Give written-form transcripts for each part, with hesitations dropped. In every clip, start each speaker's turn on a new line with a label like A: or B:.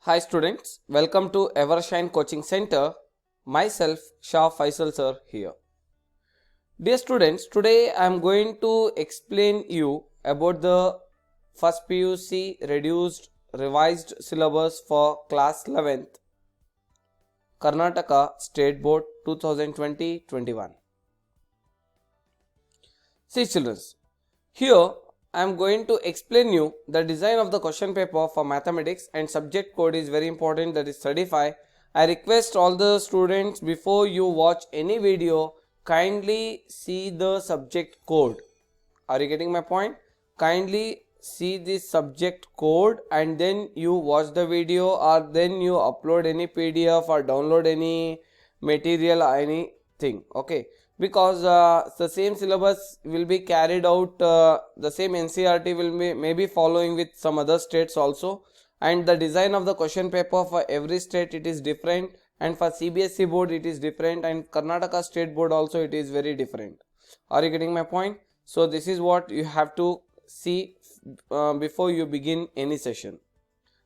A: Hi students, welcome to Evershine Coaching Center. Myself Shah Faisal sir here. Dear students, today I am going to explain you about the first PUC reduced revised syllabus for class 11th Karnataka State Board 2020-21. See children, here I am going to explain you the design of the question paper for mathematics, and subject code is very important, that is 35. I request all the students, before you watch any video, kindly see the subject code. Are you getting my point? Kindly see the subject code and then you watch the video, or then you upload any PDF or download any material or anything. Okay, because the same syllabus will be carried out, the same NCERT will be maybe following with some other states also, and the design of the question paper for every state it is different, and for CBSE board it is different, and Karnataka state board also it is very different. Are you getting my point? So this is what you have to see before you begin any session.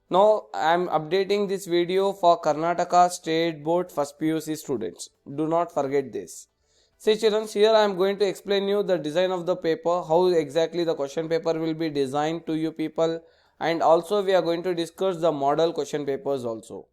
A: Now I am updating this video for Karnataka State Board first PUC students. Do not forget this. See children, here I am going to explain you the design of the paper, how exactly the question paper will be designed to you people, and also we are going to discuss the model question papers also.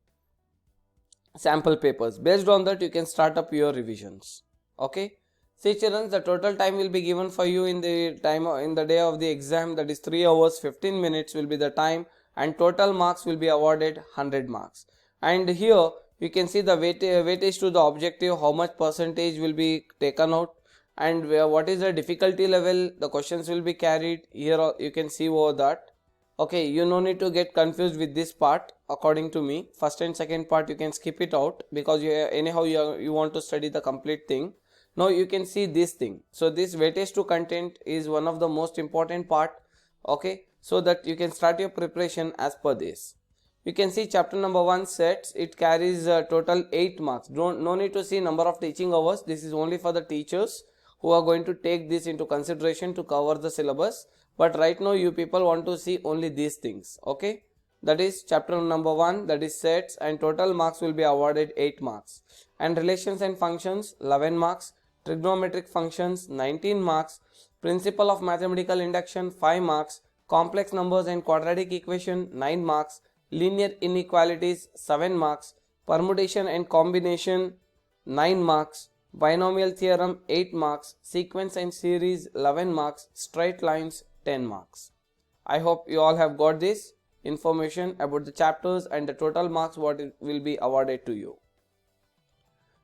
A: Sample papers. Based on that you can start up your revisions. Okay. See children, the total time will be given for you in the day of the exam, that is 3 hours 15 minutes will be the time, and total marks will be awarded 100 marks. And here you can see the weightage to the objective, how much percentage will be taken out, and what is the difficulty level the questions will be carried. Here you can see over that. Okay, you no need to get confused with this part. According to me, first and second part you can skip it out, because you want to study the complete thing. Now you can see this thing. So this weightage to content is one of the most important part. Okay, so that you can start your preparation as per this. You can see chapter number 1 sets, it carries total 8 marks. No need to see number of teaching hours. This is only for the teachers who are going to take this into consideration to cover the syllabus. But right now you people want to see only these things. Okay, that is chapter number 1, that is sets, and total marks will be awarded 8 marks. And relations and functions 11 marks. Trigonometric functions 19 marks. Principle of mathematical induction 5 marks. Complex numbers and quadratic equation 9 marks. Linear inequalities 7 marks. Permutation and combination 9 marks. Binomial theorem 8 marks. Sequence and series 11 marks. Straight lines 10 marks. I hope you all have got this information about the chapters and the total marks what it will be awarded to you.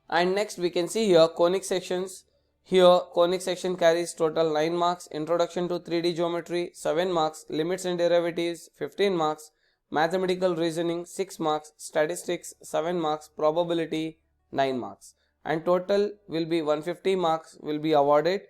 A: And next we can see here conic sections. Here conic section carries total 9 marks. Introduction to 3D geometry 7 marks. Limits and derivatives 15 marks. Mathematical reasoning 6 marks. Statistics 7 marks. Probability 9 marks. And total will be 150 marks will be awarded.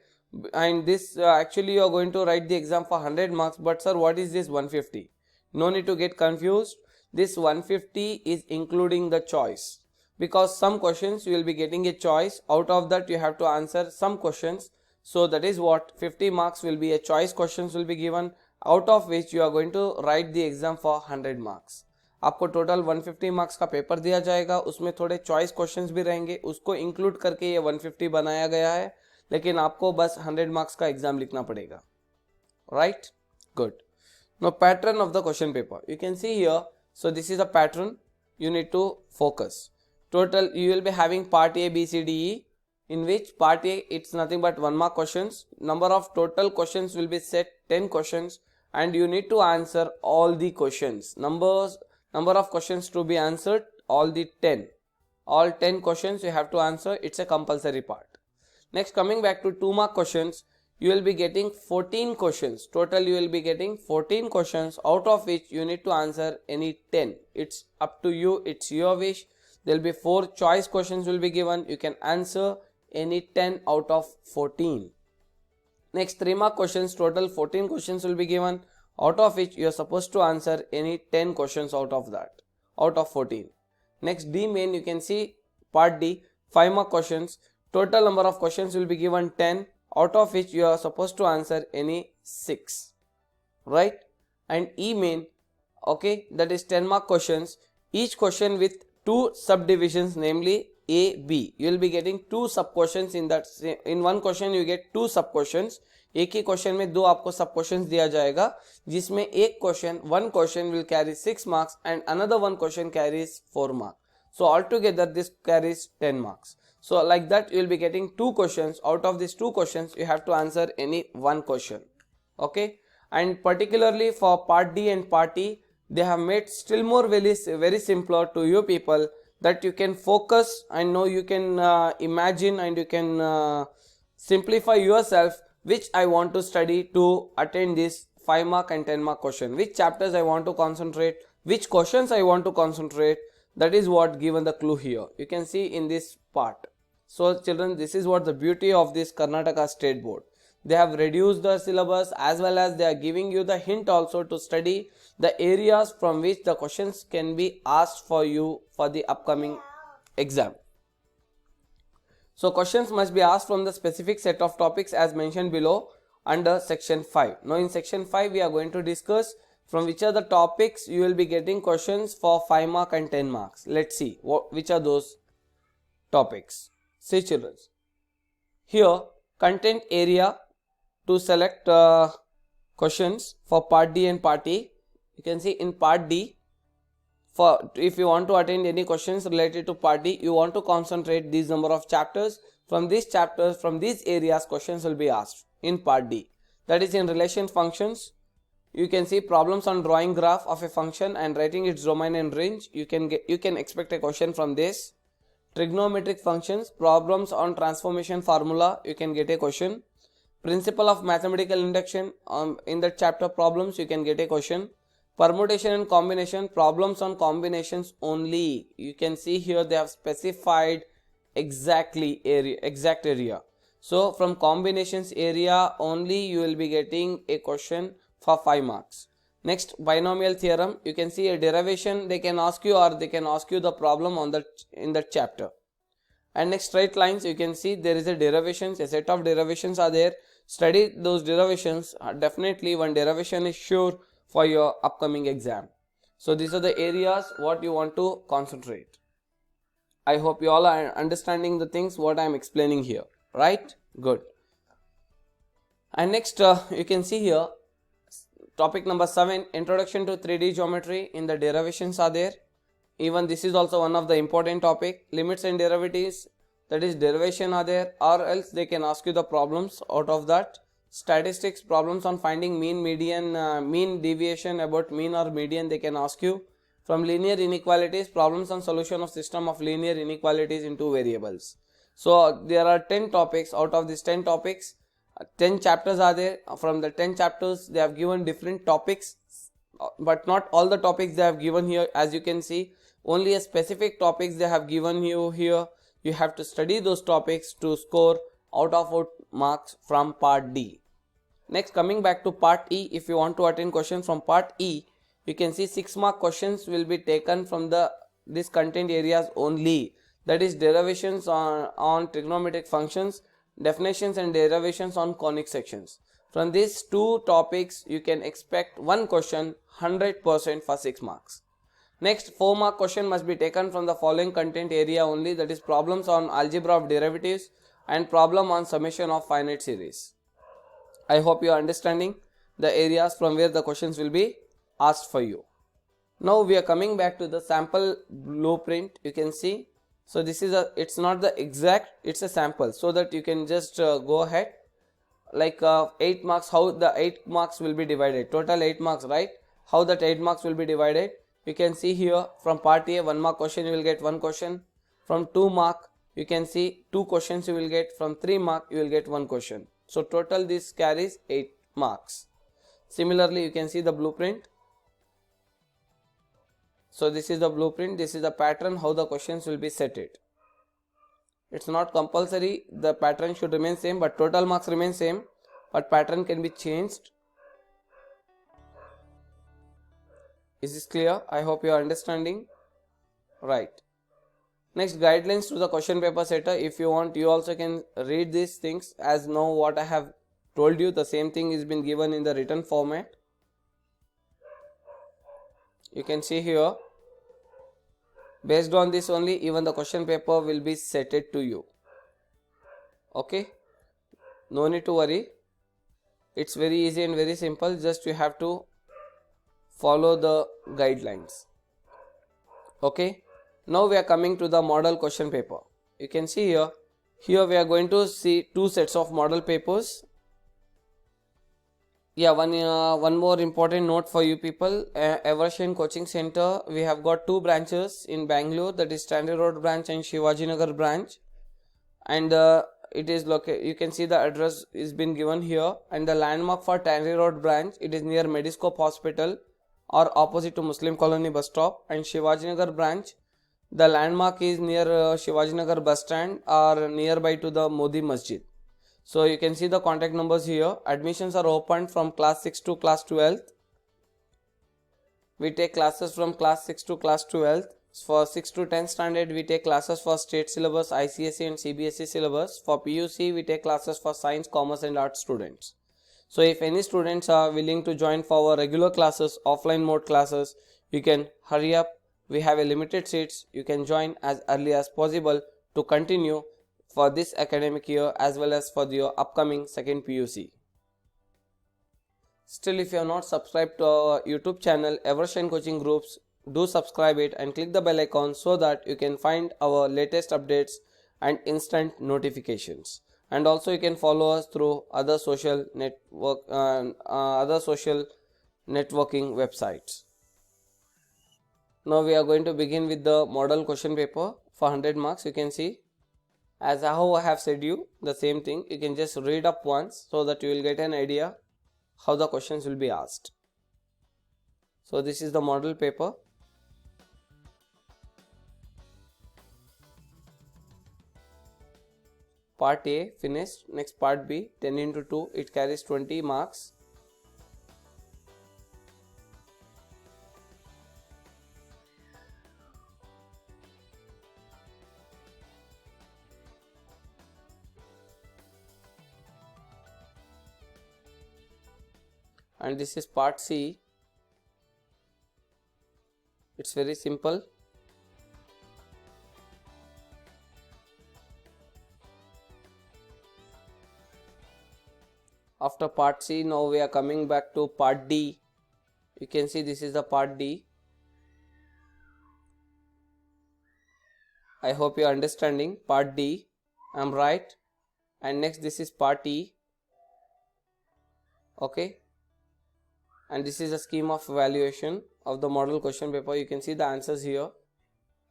A: And this actually you are going to write the exam for 100 marks. But sir, what is this 150? No need to get confused. This 150 is including the choice, because some questions you will be getting a choice. Out of that you have to answer some questions. So that is what 50 marks will be a choice questions will be given, out of which you are going to write the exam for 100 marks. आपको total 150 marks का paper दिया जाएगा, उसमें थोड़े choice questions भी रहेंगे, उसको include करके ये 150 बनाया गया है, लेकिन आपको बस 100 मार्क्स का एग्जाम लिखना पड़ेगा. Right, good. Now pattern of the question paper you can see here. So this is a pattern, you need to focus. Total you will be having part A, B, C, D, E, in which part A it's nothing but 1 mark questions. Number of total questions will be set 10 questions, and you need to answer all the questions. Number of questions to be answered, all 10 questions you have to answer. It's a compulsory part. Next, coming back to 2 mark questions, you will be getting 14 questions. Total you will be getting 14 questions, out of which you need to answer any 10. It's up to you, it's your wish. There will be 4 choice questions will be given. You can answer any 10 out of 14. Next, 3 mark questions, total 14 questions will be given, out of which you are supposed to answer any 10 questions out of 14. Next, D main, you can see part D, 5 mark questions. Total number of questions will be given 10, out of which you are supposed to answer any 6. Right? And E main, okay, that is 10 mark questions. each question with two subdivisions, namely A, B. You will be getting two sub questions in that. In one question you get two sub questions. एक ही question में दो आपको सब questions दिया जाएगा, जिसमें एक question one question will carry 6 marks and another one question carries 4 marks. So altogether this carries 10 marks. So like that you will be getting two questions. Out of these two questions you have to answer any one question. Okay, and particularly for part D and part E, they have made still more very simpler to you people, that you can focus and know, you can imagine and you can simplify yourself which I want to study to attend this 5 mark and 10 mark question, which chapters I want to concentrate, which questions I want to concentrate. That is what given the clue here. You can see in this part. So children, this is what the beauty of this Karnataka State Board. They have reduced the syllabus, as well as they are giving you the hint also to study the areas from which the questions can be asked for you for the upcoming exam. So questions must be asked from the specific set of topics as mentioned below under section 5. Now in section 5 we are going to discuss from which are the topics you will be getting questions for 5 mark and 10 marks. Let's see which are those topics. See children, here content area to select questions for part D and part E. You can see in part D, for if you want to attend any questions related to part D, you want to concentrate these number of chapters. From these chapters, from these areas, questions will be asked in part D. That is in relation functions. You can see problems on drawing graph of a function and writing its domain and range. You can expect a question from this. Trigonometric functions, problems on transformation formula, you can get a question. Principle of mathematical induction, in that chapter problems you can get a question. Permutation and combination, problems on combinations only. You can see here they have specified exact area. So from combinations area only you will be getting a question for 5 marks. Next, binomial theorem, you can see a derivation they can ask you, or they can ask you the problem on in that chapter. And next, straight lines, you can see there is a derivations, a set of derivations are there. Study those derivations. Definitely one derivation is sure for your upcoming exam. So these are the areas what you want to concentrate. I hope you all are understanding the things what I am explaining here, right? Good. And next, you can see here topic number 7, introduction to 3D geometry. In the derivations are there. Even this is also one of the important topic. Limits and derivatives, that is derivation are there, or else they can ask you the problems out of that. Statistics, problems on finding mean, median, mean deviation about mean or median they can ask you. From linear inequalities, problems on solution of system of linear inequalities in two variables. So there are 10 topics. Out of these 10 topics, 10 chapters are there. From the 10 chapters they have given different topics, but not all the topics they have given here. As you can see, only a specific topics they have given you here. You have to study those topics to score out of 4 marks from part D. Next, coming back to part E, if you want to attend questions from part E, you can see 6 mark questions will be taken from this content areas only. That is derivations on trigonometric functions, definitions and derivations on conic sections. From these two topics you can expect one question 100% for 6 marks. Next, 4 mark question must be taken from the following content area only, that is problems on algebra of derivatives and problem on summation of finite series. I hope you are understanding the areas from where the questions will be asked for you. Now we are coming back to the sample blueprint. You can see, so this is it's not the exact, it's a sample, so that you can just go ahead, like 8 marks, how the 8 marks will be divided, total 8 marks, right? How that 8 marks will be divided, you can see here. From part A, 1 mark question you will get 1 question. From 2 mark you can see 2 questions you will get. From 3 mark you will get 1 question. So total this carries 8 marks. Similarly, you can see the blueprint. So this is the blueprint, this is the pattern how the questions will be set it. It's not compulsory the pattern should remain same, but total marks remain same, but pattern can be changed. Is this clear? I hope you are understanding. Right. Next, guidelines to the question paper setter. If you want, you also can read these things, as now what I have told you, the same thing is been given in the written format. You can see here. Based on this only, even the question paper will be setted to you. Okay, no need to worry. It's very easy and very simple. Just you have to follow the guidelines. Okay, now we are coming to the model question paper. You can see here we are going to see two sets of model papers. Yeah, one more important note for you people. Evershine Coaching Center, we have got two branches in Bangalore, that is Stanley Road branch and Shivajinagar branch, and it is located, you can see the address is been given here, and the landmark for Tannery Road branch, it is near Mediscope Hospital or opposite to Muslim Colony bus stop, and Shivajinagar branch, the landmark is near Shivajinagar bus stand or nearby to the Modi Masjid. So you can see the contact numbers here. Admissions are opened from class 6 to class 12th. We take classes from class 6 to class 12th. For 6 to 10 standard, we take classes for state syllabus, ICSE and CBSE syllabus. For PUC, we take classes for science, commerce and arts students. So if any students are willing to join for our regular classes, offline mode classes, you can hurry up. We have a limited seats. You can join as early as possible to continue for this academic year as well as for the upcoming second PUC. Still, if you are not subscribed to our YouTube channel Evershine Coaching Groups, do subscribe it and click the bell icon so that you can find our latest updates and instant notifications. And also you can follow us through other social networking websites. Now we are going to begin with the model question paper for 100 marks. You can see, as how I have said you, the same thing. You can just read up once so that you will get an idea how the questions will be asked. So this is the model paper. Part A finished. Next part B, 10 into 2, it carries 20 marks. And this is part C. It's very simple. After part C, now we are coming back to part D. You can see this is the part D. I hope you are understanding. Part D, I am right. And next this is part E. Okay. And this is a scheme of evaluation of the model question paper. You can see the answers here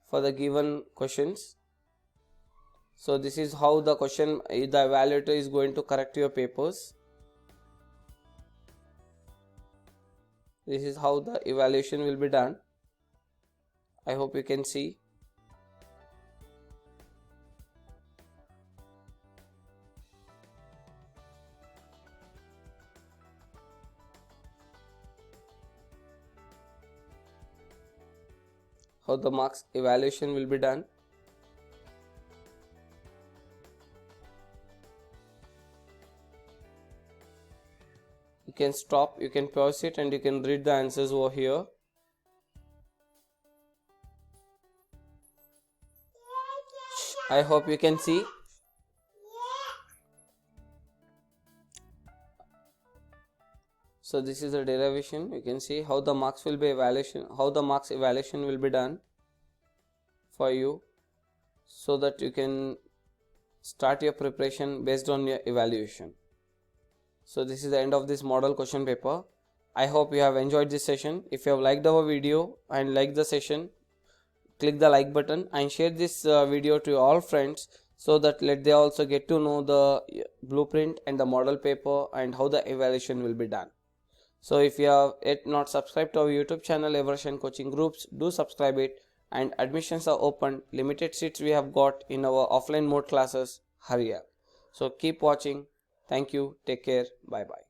A: for the given questions. So this is how the evaluator is going to correct your papers. This is how the evaluation will be done. I hope you can see. How the marks evaluation will be done. You can stop, you can pause it and you can read the answers over here. I hope you can see. So this is the derivation. You can see how the marks will be evaluation will be done for you, so that you can start your preparation based on your evaluation. So this is the end of this model question paper. I hope you have enjoyed this session. If you have liked our video and liked the session, click the like button and share this video to all friends, so that they also get to know the blueprint and the model paper and how the evaluation will be done. So if you have yet not subscribed to our YouTube channel Evershine Coaching Groups, do subscribe it, and admissions are open. Limited seats we have got in our offline mode classes. Hurry up. So keep watching. Thank you. Take care. Bye bye.